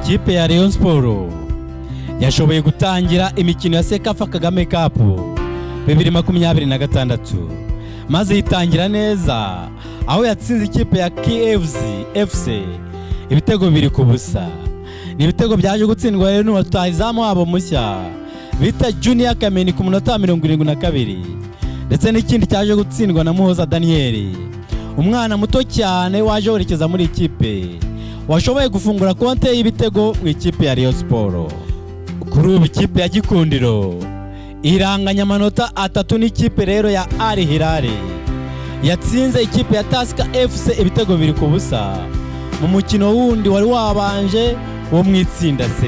Ikipe ya Rayon Sport yashoboye gutangira imikino ya CECAFA KAGAME Cup 2026 maze yitangira neza aho yatsinze ikipe ya KFC ibitego biri ku busa. Ni ibitego byaje gutsindwa rero n'uwatahizamu wabo mushya bita Junior Kameni ku munota 72 ndetse n'ikindi cyaje gutsindwa na Muhoza Daniel, umwana muto cyane waje werekeza muri ikipe washoboye gufungura konte y'ibitego mu ikipe ya Rayon Sport. Kuri ubu ikipe ya Gikundiro iranganya amanota 3 n'ikipe rero ya Al Hilal yatsinze ikipe ya Tusker FC ibitego biri ku busa mu mukino wundi wari wabanje wo mu itsinda C.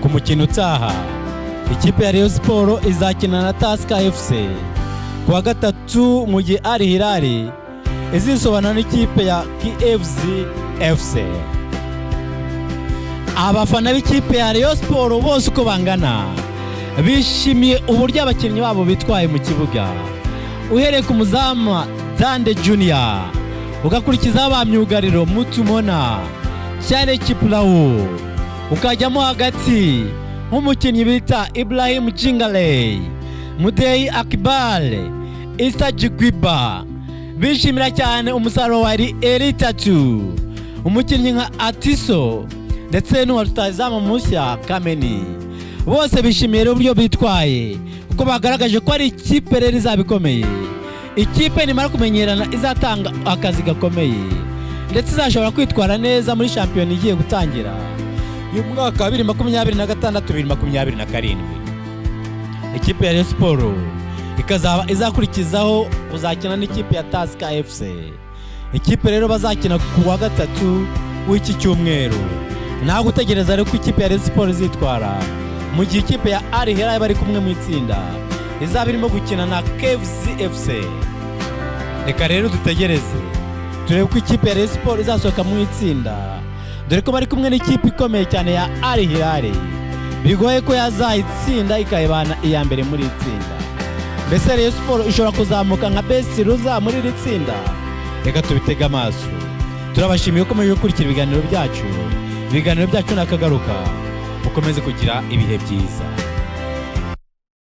Ku mukino utaha ikipe ya Rayon Sport izakina na Tusker FC ku wa gatatu mu gihe Al Hilal izisobana n'ikipe ya KFC. Abafana b'ikipe ya Rayon Sport bose uko bangana bishimiye uburyo abakinnyi babo bitwaye mu kibuga, uhereye ku muzamu Dande Junior ugakurikiza abamyugariro Mutumona Cyane Kiplawo, ukajyamo hagati nk'umukinnyi bita Ibrahim Chingale, Mudeyi Akbal, Isa Jigwiba. Bishimira cyane umusaruro wa Eritatu, umukinnyi nka Atiso ndetse n'uwatahizamu mushya Kameni. Bose bishimiye uburyo bitwaye kuko bagaragaje ko ari ikipe rero izabikomeye. Ikipe nimara kumenyerana izatanga akazi gakomeye ndetse izashobora kwitwara neza muri shampiyona igiye gutangira uyu mwaka wa 2026-2027. Ikipe ya Rayon Sport ikazaba izakurikizaho uzakina n'ikipe ya Tusker FC. Ikipe rero bazakina ku wa gatatu w'iki cyumweru. Naho gutegereza rero ko ikipe ya Rayon Sport izitwara mu gihe ikipe ya Al Hilal bari kumwe mu itsinda izaba irimo gukina na KFC. Reka rero dutegereze turebe ko ikipe ya Rayon Sport izasohoka mu itsinda, dore ko bari kumwe n'ikipe ikomeye cyane ya Al Hilal bigoye ko yazayitsinda ikayibana iya mbere muri itsinda. Mbese Rayon Sport ishobora kuzamuka nka best ruza muri iri tsinda? Reka tubitega amaso. Turabashimiye ko muje gukurikira ibiganiro byacu nakagaruka, mukomeze kugira ibihe byiza.